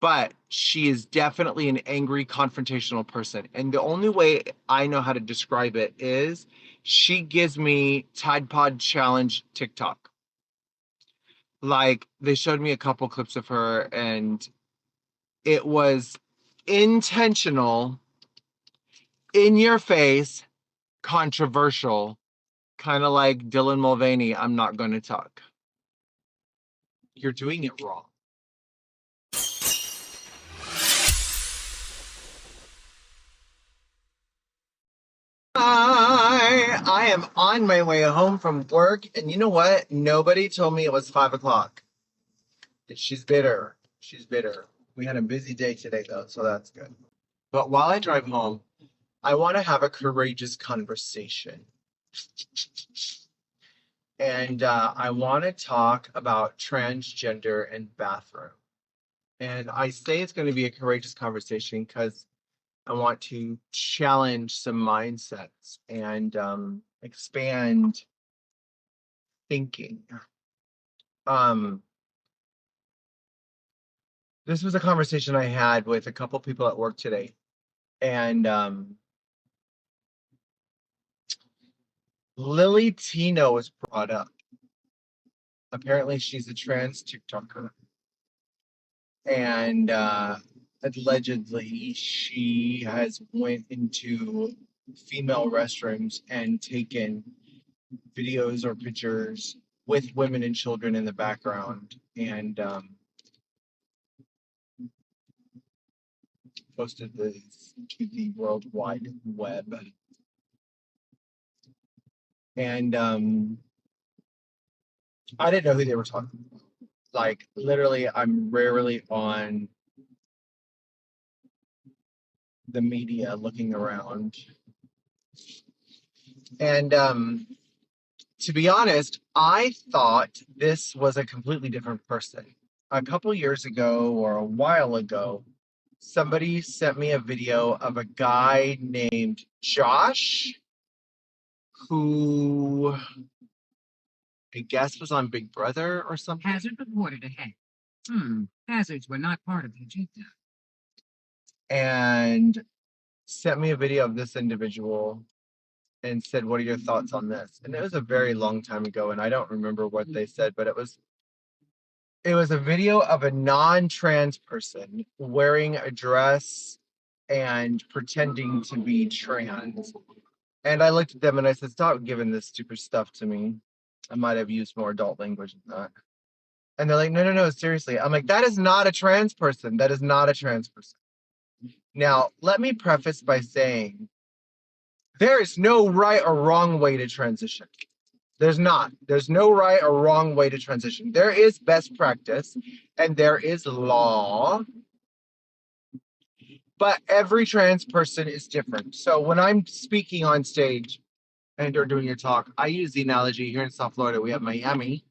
but she is definitely an angry, confrontational person. And the only way I know how to describe it is she gives me Tide Pod Challenge TikTok. Like, they showed me a couple clips of her, and it was intentional, in your face, controversial, kind of like Dylan Mulvaney, I'm not going to talk. You're doing it wrong. I am on my way home from work, and you know what? Nobody told me it was 5 o'clock. She's bitter. She's bitter. We had a busy day today, though, so that's good. But while I drive home, I want to have a courageous conversation. And I want to talk about transgender and bathroom. And I say it's going to be a courageous conversation because I want to challenge some mindsets and expand thinking. This was a conversation I had with a couple people at work today, and Lilly Tino was brought up. Apparently, she's a trans TikToker, and allegedly she has went into female restrooms and taken videos or pictures with women and children in the background, and posted this to the World Wide Web. And I didn't know who they were talking about. Like, literally, I'm rarely on the media looking around. And to be honest, I thought this was a completely different person. A couple years ago or a while ago, somebody sent me a video of a guy named Josh who I guess was on Big Brother or something. Hazard reported ahead. Hazards were not part of the agenda. And sent me a video of this individual and said, "What are your thoughts on this?" And it was a very long time ago, and I don't remember what they said, but it was a video of a non-trans person wearing a dress and pretending to be trans. And I looked at them and I said, "Stop giving this stupid stuff to me." I might have used more adult language than that. And they're like, no, seriously. I'm like, that is not a trans person. That is not a trans person. Now, let me preface by saying there is no right or wrong way to transition. There's not. There's no right or wrong way to transition. There is best practice and there is law, but every trans person is different. So when I'm speaking on stage and or doing a talk, I use the analogy here in South Florida. We have Miami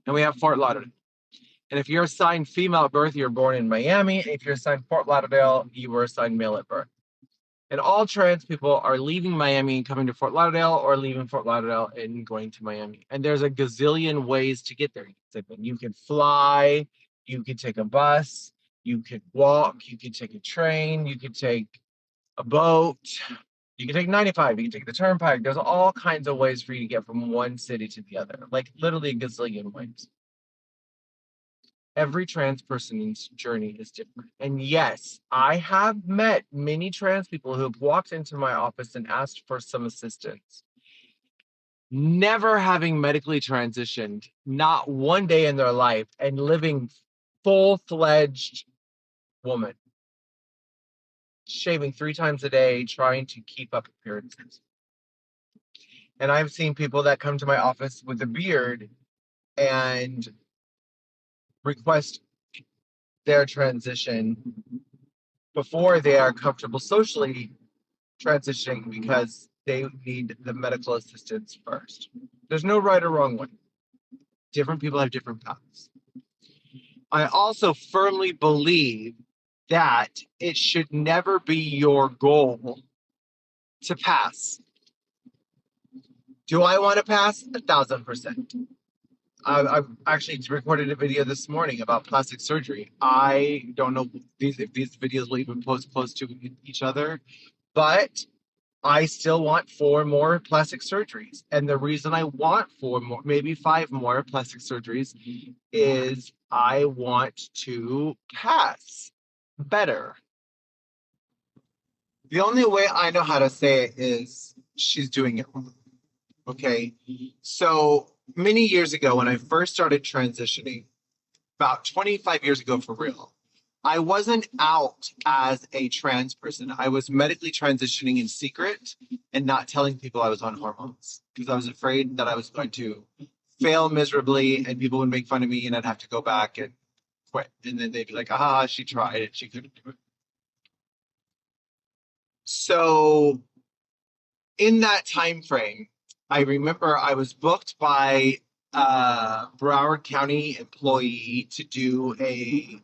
and we have Fort Lauderdale. And if you're assigned female at birth, you're born in Miami. And if you're assigned Fort Lauderdale, you were assigned male at birth. And all trans people are leaving Miami and coming to Fort Lauderdale, or leaving Fort Lauderdale and going to Miami. And there's a gazillion ways to get there. You can fly, you can take a bus, you could walk, you could take a train, you could take a boat, you can take 95, you can take the turnpike. There's all kinds of ways for you to get from one city to the other, like literally a gazillion ways. Every trans person's journey is different. And yes, I have met many trans people who have walked into my office and asked for some assistance. Never having medically transitioned, not one day in their life, and living full-fledged woman. Shaving 3 times a day, trying to keep up appearances. And I've seen people that come to my office with a beard and request their transition before they are comfortable socially transitioning because they need the medical assistance first. There's no right or wrong way. Different people have different paths. I also firmly believe that it should never be your goal to pass. Do I want to pass? 1,000%. I've actually recorded a video this morning about plastic surgery. I don't know if these videos will even post close to each other, but I still want 4 more plastic surgeries. And the reason I want 4 more, maybe 5 more plastic surgeries, is I want to pass better. The only way I know how to say it is she's doing it wrong. Okay. So many years ago, when I first started transitioning, about 25 years ago for real, I wasn't out as a trans person. I was medically transitioning in secret and not telling people I was on hormones because I was afraid that I was going to fail miserably and people would make fun of me and I'd have to go back and quit. And then they'd be like, ah, she tried it. She couldn't do it. So in that time frame, I remember I was booked by a Broward County employee to do a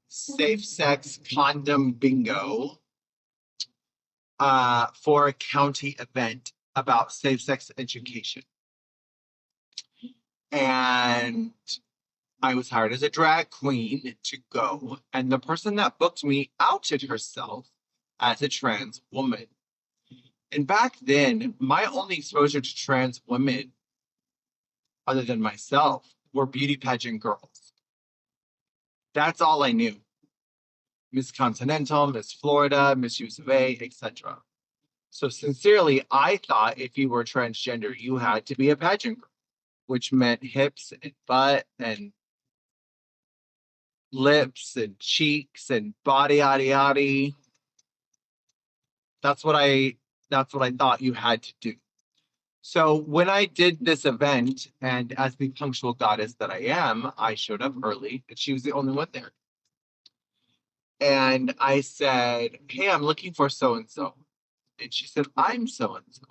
safe sex condom bingo for a county event about safe sex education. And I was hired as a drag queen to go. And the person that booked me outed herself as a trans woman. And back then, my only exposure to trans women, other than myself, were beauty pageant girls. That's all I knew. Miss Continental, Miss Florida, Miss USA, etc. So sincerely, I thought if you were transgender, you had to be a pageant girl, which meant hips and butt and lips and cheeks and body yada yada. That's what I thought you had to do. So when I did this event, and as the punctual goddess that I am, I showed up early, and she was the only one there. And I said, "Hey, I'm looking for so and so," and she said, "I'm so and so,"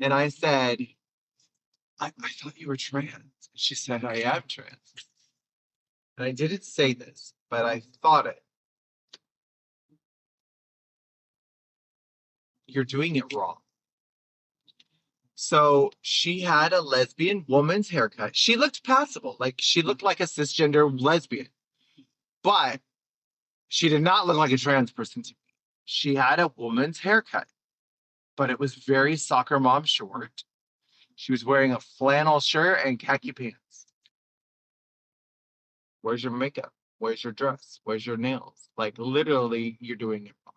and I said, I thought you were trans." She said, "I am trans." And I didn't say this, but I thought it. You're doing it wrong. So she had a lesbian woman's haircut. She looked passable. Like she looked like a cisgender lesbian, but she did not look like a trans person to me. She had a woman's haircut, but it was very soccer mom short. She was wearing a flannel shirt and khaki pants. Where's your makeup? Where's your dress? Where's your nails? Like literally, you're doing it wrong.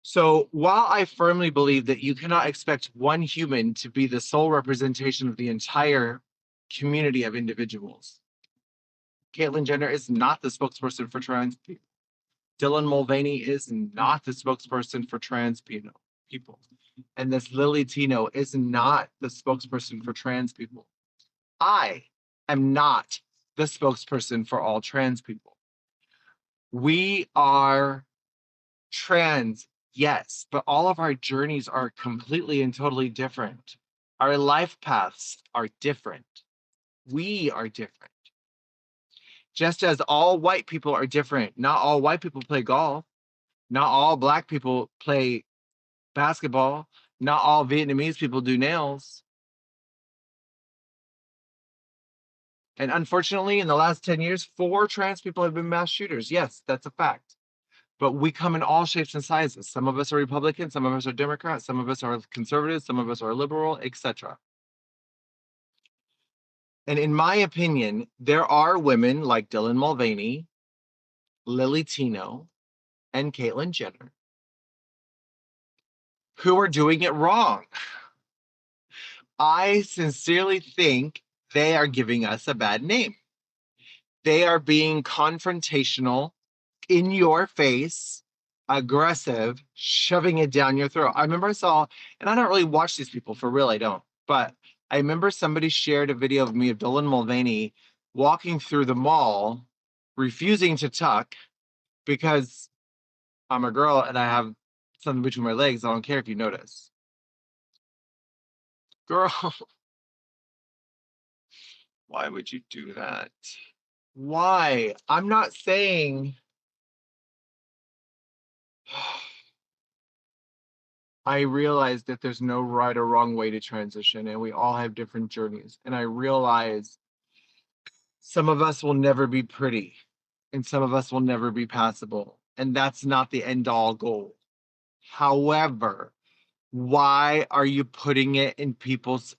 So while I firmly believe that you cannot expect one human to be the sole representation of the entire community of individuals, Caitlyn Jenner is not the spokesperson for trans people. Dylan Mulvaney is not the spokesperson for trans people. And this Lilly Tino is not the spokesperson for trans people. I am not the spokesperson for all trans people. We are trans, yes, but all of our journeys are completely and totally different. Our life paths are different. We are different. Just as all white people are different. Not all white people play golf. Not all black people play basketball. Not all Vietnamese people do nails. And unfortunately, in the last 10 years, 4 trans people have been mass shooters. Yes, that's a fact. But we come in all shapes and sizes. Some of us are Republicans, some of us are Democrats, some of us are conservatives, some of us are liberal, etc. And in my opinion, there are women like Dylan Mulvaney, Lilly Tino, and Caitlyn Jenner who are doing it wrong. I sincerely think they are giving us a bad name. They are being confrontational, in your face, aggressive, shoving it down your throat. I remember I saw, and I don't really watch these people for real, I don't, but I remember somebody shared a video of me of Dylan Mulvaney walking through the mall, refusing to tuck because I'm a girl and I have something between my legs. I don't care if you notice. Girl, why would you do that? Why? I'm not saying I realized that there's no right or wrong way to transition, and we all have different journeys. And I realize some of us will never be pretty, and some of us will never be passable. And that's not the end all goal. However, why are you putting it in people's...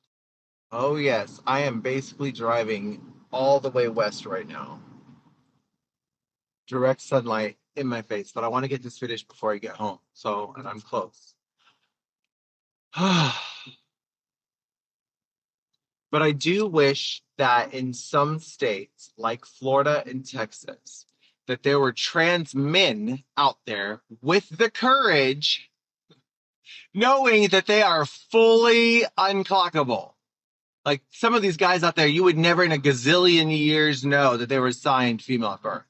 Oh, yes, I am basically driving all the way west right now. Direct sunlight in my face, but I want to get this finished before I get home. So, and I'm close. But I do wish that in some states, like Florida and Texas, that there were trans men out there with the courage, knowing that they are fully unclockable. Like some of these guys out there, you would never in a gazillion years know that they were assigned female at birth.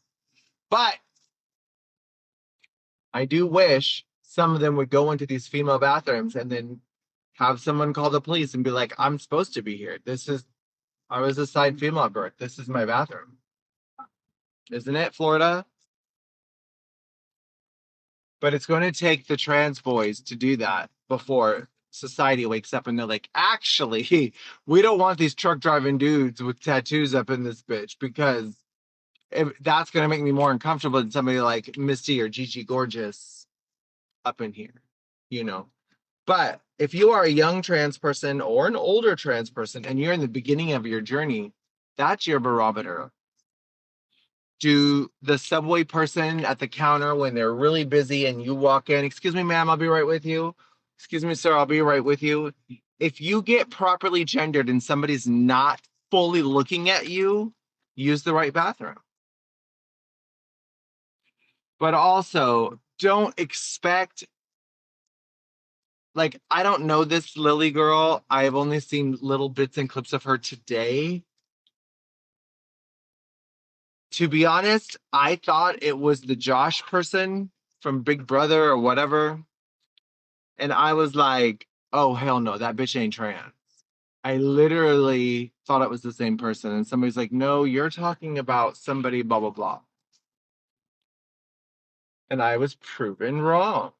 But I do wish some of them would go into these female bathrooms and then have someone call the police and be like, I'm supposed to be here. I was assigned female at birth. This is my bathroom. Isn't it, Florida? But it's going to take the trans boys to do that before society wakes up and they're like, actually, we don't want these truck driving dudes with tattoos up in this bitch, because if that's going to make me more uncomfortable than somebody like Misty or Gigi Gorgeous up in here, you know. But if you are a young trans person or an older trans person and you're in the beginning of your journey, that's your barometer. Do the subway person at the counter when they're really busy and you walk in, excuse me, ma'am, I'll be right with you. Excuse me, sir, I'll be right with you. If you get properly gendered and somebody's not fully looking at you, use the right bathroom. But also, don't expect, like, I don't know this Lilly girl. I've only seen little bits and clips of her today. To be honest, I thought it was the Josh person from Big Brother or whatever. And I was like, oh, hell no, that bitch ain't trans. I literally thought it was the same person. And somebody's like, no, you're talking about somebody, blah, blah, blah. And I was proven wrong.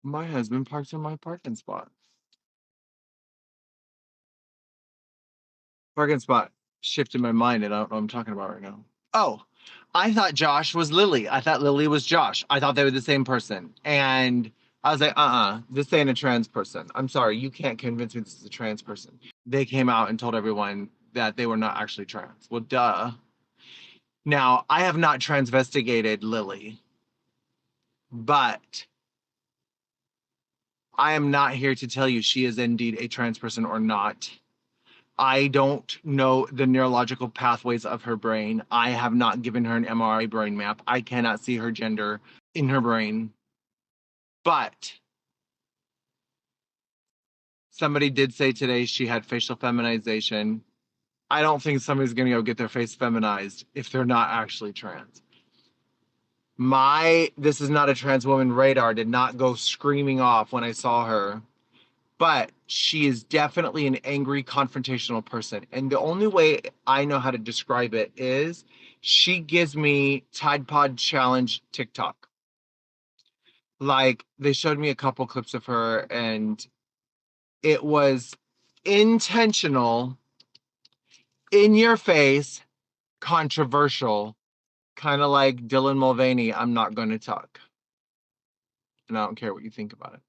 My husband parked in my parking spot. Parking spot shifted my mind, and I don't know what I'm talking about right now. Oh, I thought Josh was Lilly. I thought Lilly was Josh. I thought they were the same person. And I was like, this ain't a trans person. I'm sorry, you can't convince me this is a trans person. They came out and told everyone that they were not actually trans. Well, duh. Now, I have not transvestigated Lilly, but I am not here to tell you she is indeed a trans person or not. I don't know the neurological pathways of her brain. I have not given her an MRI brain map. I cannot see her gender in her brain. But somebody did say today she had facial feminization. I don't think somebody's going to go get their face feminized if they're not actually trans. My "this is not a trans woman" radar did not go screaming off when I saw her. But she is definitely an angry, confrontational person. And the only way I know how to describe it is she gives me Tide Pod Challenge TikTok. Like, they showed me a couple clips of her, and it was intentional, in your face, controversial, kind of like Dylan Mulvaney, I'm not going to talk. And I don't care what you think about it.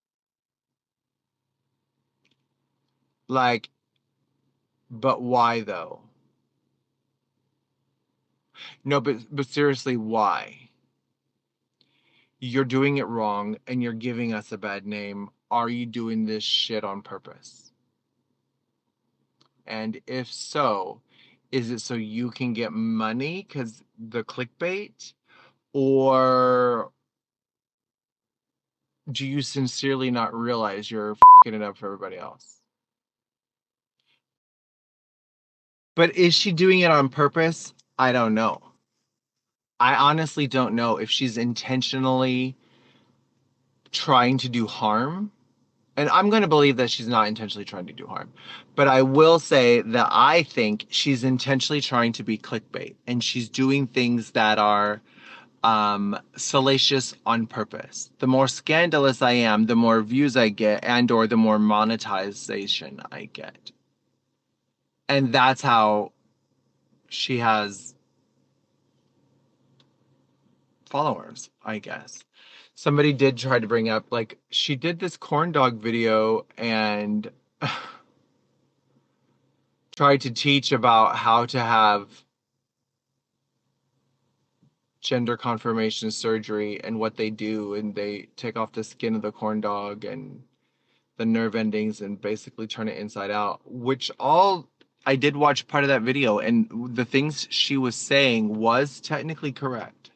Like, but why though? No, but seriously, why? You're doing it wrong and you're giving us a bad name. Are you doing this shit on purpose? And if so, is it so you can get money because the clickbait? Or do you sincerely not realize you're fucking it up for everybody else? But is she doing it on purpose? I don't know. I honestly don't know if she's intentionally trying to do harm And I'm going to believe that she's not intentionally trying to do harm. But I will say that I think she's intentionally trying to be clickbait. And she's doing things that are salacious on purpose. The more scandalous I am, the more views I get and or the more monetization I get. And that's how she has followers, I guess. Somebody did try to bring up, like, she did this corn dog video and tried to teach about how to have gender confirmation surgery and what they do, and they take off the skin of the corn dog and the nerve endings and basically turn it inside out, which all I did watch part of that video, and the things she was saying was technically correct.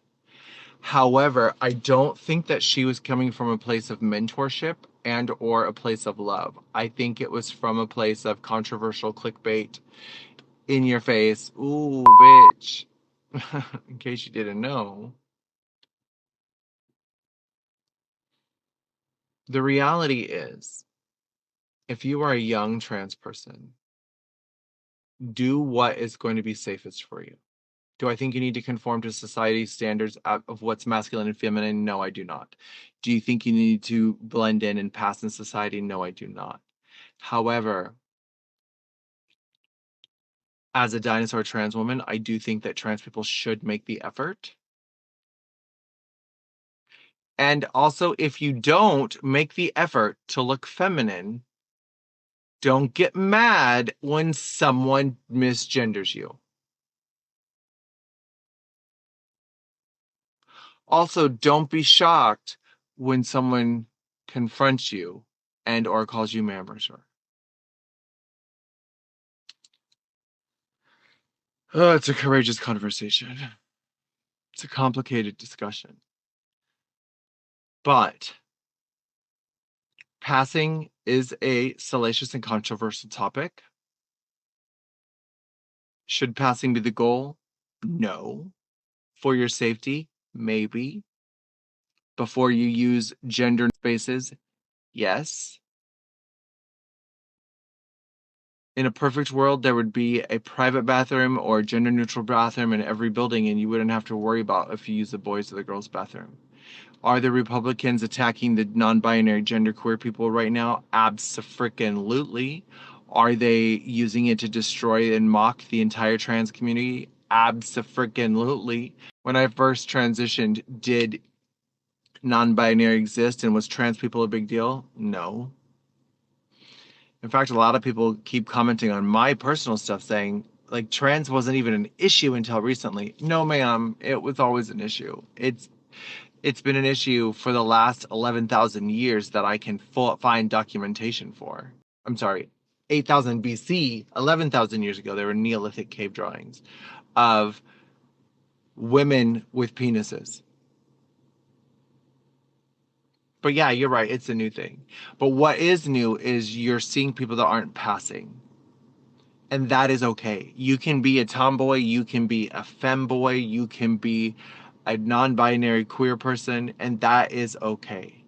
However, I don't think that she was coming from a place of mentorship and or a place of love. I think it was from a place of controversial clickbait, in your face, ooh, bitch. In case you didn't know. The reality is, if you are a young trans person, do what is going to be safest for you. Do I think you need to conform to society's standards of what's masculine and feminine? No, I do not. Do you think you need to blend in and pass in society? No, I do not. However, as a dinosaur trans woman, I do think that trans people should make the effort. And also, if you don't make the effort to look feminine, don't get mad when someone misgenders you. Also, don't be shocked when someone confronts you and or calls you ma'am or sir. Oh, it's a courageous conversation. It's a complicated discussion. But passing is a salacious and controversial topic. Should passing be the goal? No. For your safety? Maybe. Before you use gender spaces? Yes. In a perfect world, there would be a private bathroom or a gender neutral bathroom in every building, and you wouldn't have to worry about if you use the boys or the girls' bathroom. Are the Republicans attacking the non-binary genderqueer people right now? Abso-freaking-lutely. Are they using it to destroy and mock the entire trans community? Abso-freaking-lutely. When I first transitioned, did non-binary exist and was trans people a big deal? No. In fact, a lot of people keep commenting on my personal stuff saying, like, trans wasn't even an issue until recently. No, ma'am, it was always an issue. It's been an issue for the last 11,000 years that I can find documentation for. I'm sorry, 8,000 BC, 11,000 years ago, there were Neolithic cave drawings of women with penises. But yeah, you're right, it's a new thing. But what is new is you're seeing people that aren't passing. And that is okay. You can be a tomboy, you can be a femboy, you can be a non-binary queer person, and that is okay.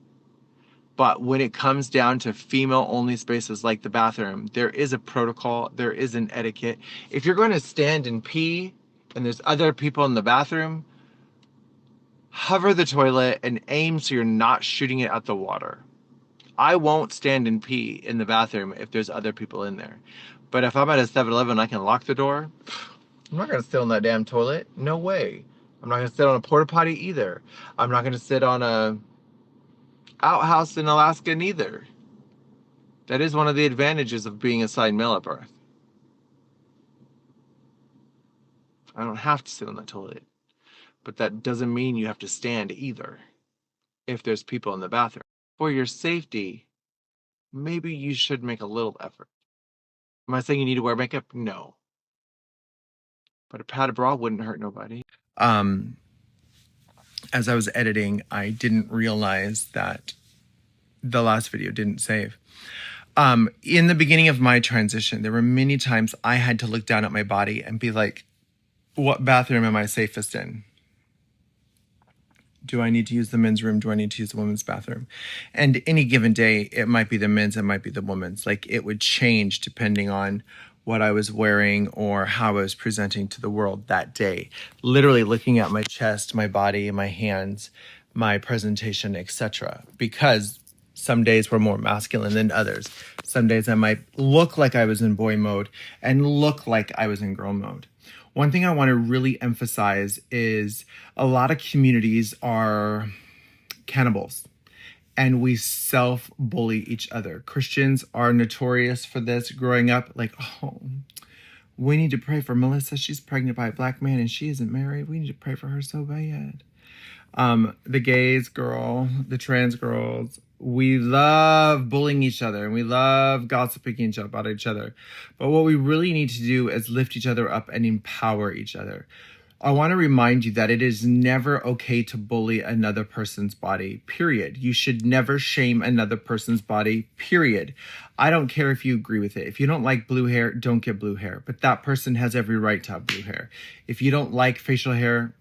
But when it comes down to female-only spaces like the bathroom, there is a protocol, there is an etiquette. If you're going to stand and pee and there's other people in the bathroom, hover the toilet and aim so you're not shooting it at the water. I won't stand and pee in the bathroom if there's other people in there. But if I'm at a 7-Eleven, I can lock the door. I'm not gonna sit on that damn toilet. No way. I'm not gonna sit on a porta potty either. I'm not gonna sit on a outhouse in Alaska neither. That is one of the advantages of being assigned male at birth. I don't have to sit on that toilet. But that doesn't mean you have to stand either if there's people in the bathroom. For your safety, maybe you should make a little effort. Am I saying you need to wear makeup? No. But a padded bra wouldn't hurt nobody. As I was editing, I didn't realize that the last video didn't save. In the beginning of my transition, there were many times I had to look down at my body and be like, what bathroom am I safest in? Do I need to use the men's room? Do I need to use the women's bathroom? And any given day, it might be the men's, it might be the women's. Like, it would change depending on what I was wearing or how I was presenting to the world that day. Literally looking at my chest, my body, my hands, my presentation, etc. Because some days were more masculine than others. Some days I might look like I was in boy mode and look like I was in girl mode. One thing I want to really emphasize is a lot of communities are cannibals and we self-bully each other. Christians are notorious for this growing up. Like, oh, we need to pray for Melissa. She's pregnant by a black man and she isn't married. We need to pray for her so bad. The gays girl, the trans girls, we love bullying each other and we love gossiping about each other. But what we really need to do is lift each other up and empower each other. I want to remind you that it is never okay to bully another person's body, period. You should never shame another person's body, period. I don't care if you agree with it. If you don't like blue hair, don't get blue hair. But that person has every right to have blue hair. If you don't like facial hair,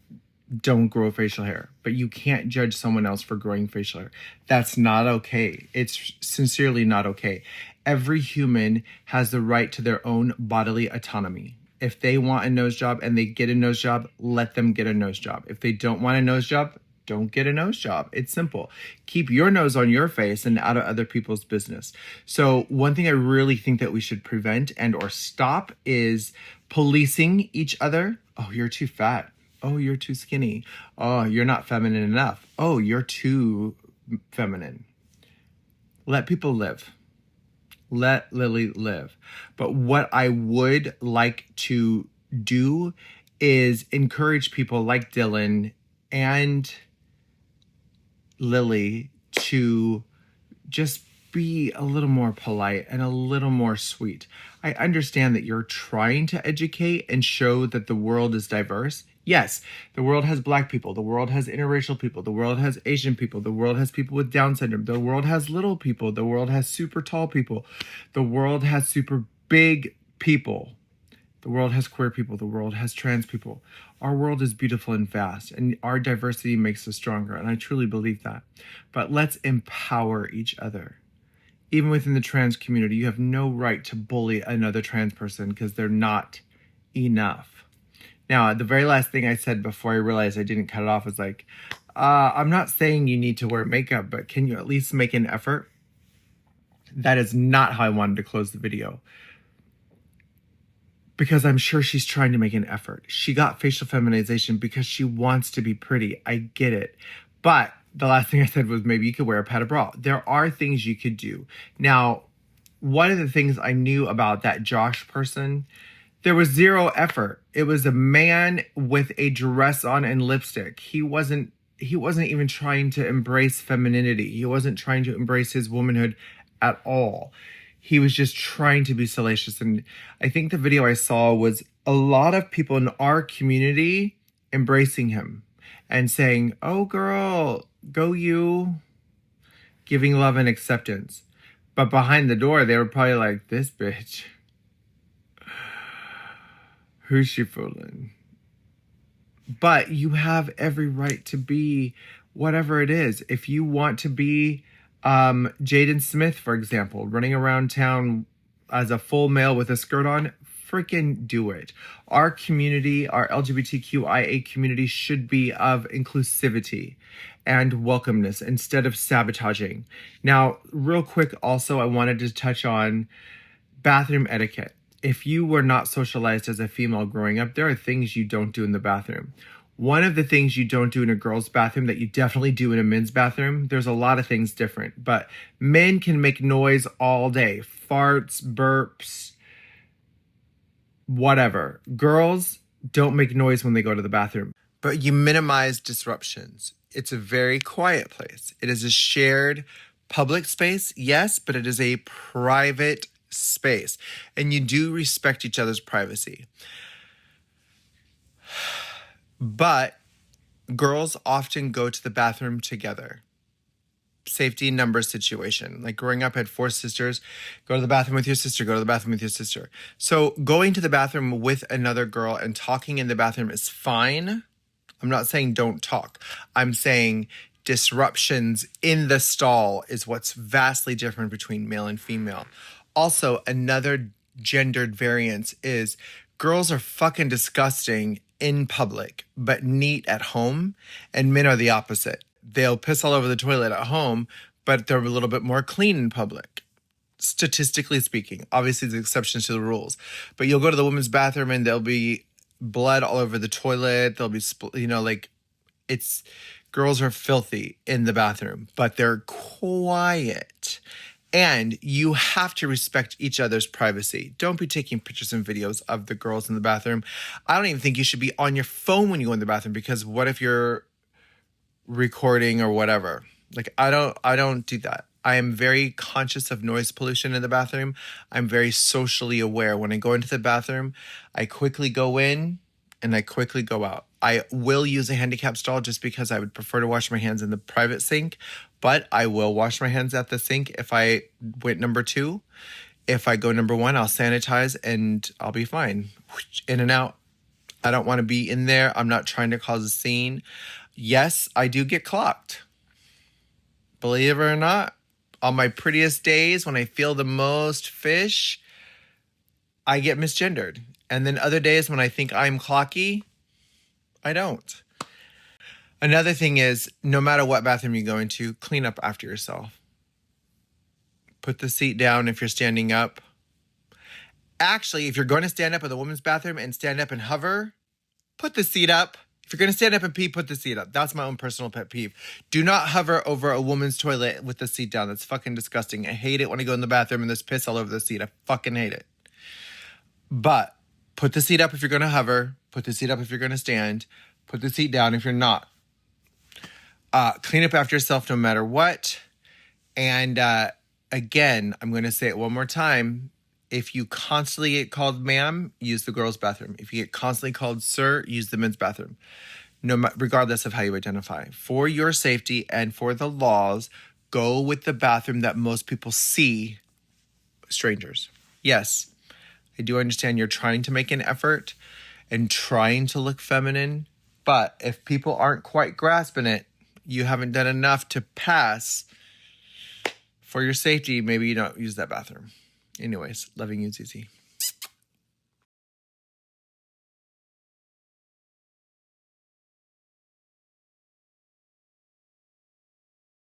don't grow facial hair, but you can't judge someone else for growing facial hair. That's not okay. It's sincerely not okay. Every human has the right to their own bodily autonomy. If they want a nose job and they get a nose job, let them get a nose job. If they don't want a nose job, don't get a nose job. It's simple. Keep your nose on your face and out of other people's business. So one thing I really think that we should prevent and or stop is policing each other. Oh, you're too fat. Oh, you're too skinny. Oh, you're not feminine enough. Oh, you're too feminine. Let people live. Let Lilly live. But what I would like to do is encourage people like Dylan and Lilly to just be a little more polite and a little more sweet. I understand that you're trying to educate and show that the world is diverse. Yes, the world has black people. The world has interracial people. The world has Asian people. The world has people with Down syndrome. The world has little people. The world has super tall people. The world has super big people. The world has queer people. The world has trans people. Our world is beautiful and vast, and our diversity makes us stronger, and I truly believe that. But let's empower each other. Even within the trans community, you have no right to bully another trans person because they're not enough. Now, the very last thing I said before I realized I didn't cut it off was like, I'm not saying you need to wear makeup, but can you at least make an effort? That is not how I wanted to close the video. Because I'm sure she's trying to make an effort. She got facial feminization because she wants to be pretty. I get it. But the last thing I said was maybe you could wear a padded bra. There are things you could do. Now, one of the things I knew about that Josh person, there was zero effort. It was a man with a dress on and lipstick. He wasn't even trying to embrace femininity. He wasn't trying to embrace his womanhood at all. He was just trying to be salacious. And I think the video I saw was a lot of people in our community embracing him and saying, oh girl, go you, giving love and acceptance. But behind the door, they were probably like, this bitch, who's she fooling? But you have every right to be whatever it is. If you want to be Jaden Smith, for example, running around town as a full male with a skirt on, freaking do it. Our community, our LGBTQIA community should be of inclusivity and welcomeness instead of sabotaging. Now, real quick, also, I wanted to touch on bathroom etiquette. If you were not socialized as a female growing up, there are things you don't do in the bathroom. One of the things you don't do in a girl's bathroom that you definitely do in a men's bathroom, there's a lot of things different, but men can make noise all day. Farts, burps, whatever. Girls don't make noise when they go to the bathroom, but you minimize disruptions. It's a very quiet place. It is a shared public space, yes, but it is a private space, and you do respect each other's privacy. But girls often go to the bathroom together. Safety in numbers situation. Like growing up, I had 4 sisters. Go to the bathroom with your sister. Go to the bathroom with your sister. So going to the bathroom with another girl and talking in the bathroom is fine. I'm not saying don't talk. I'm saying disruptions in the stall is what's vastly different between male and female. Also, another gendered variance is girls are fucking disgusting in public, but neat at home, and men are the opposite. They'll piss all over the toilet at home, but they're a little bit more clean in public. Statistically speaking, obviously there's exceptions to the rules, but you'll go to the women's bathroom and there'll be blood all over the toilet. There'll be, it's girls are filthy in the bathroom, but they're quiet. And you have to respect each other's privacy. Don't be taking pictures and videos of the girls in the bathroom. I don't even think you should be on your phone when you go in the bathroom, because what if you're recording or whatever? Like, I don't do that. I am very conscious of noise pollution in the bathroom. I'm very socially aware. When I go into the bathroom, I quickly go in and I quickly go out. I will use a handicap stall just because I would prefer to wash my hands in the private sink, but I will wash my hands at the sink if I went number 2. If I go number 1, I'll sanitize and I'll be fine. In and out. I don't want to be in there. I'm not trying to cause a scene. Yes, I do get clocked. Believe it or not, on my prettiest days when I feel the most fish, I get misgendered. And then other days when I think I'm clocky, I don't. Another thing is, no matter what bathroom you go into, clean up after yourself. Put the seat down if you're standing up. Actually, if you're going to stand up in the women's bathroom and stand up and hover, put the seat up. If you're going to stand up and pee, put the seat up. That's my own personal pet peeve. Do not hover over a woman's toilet with the seat down. That's fucking disgusting. I hate it when I go in the bathroom and there's piss all over the seat. I fucking hate it. But put the seat up if you're going to hover. Put the seat up if you're going to stand. Put the seat down if you're not. Clean up after yourself no matter what. And again, I'm going to say it one more time. If you constantly get called ma'am, use the girls' bathroom. If you get constantly called sir, use the men's bathroom. Regardless of how you identify. For your safety and for the laws, go with the bathroom that most people see strangers. Yes, I do understand you're trying to make an effort and trying to look feminine, but if people aren't quite grasping it, you haven't done enough to pass. For your safety, maybe you don't use that bathroom. Anyways, loving you, Zizi.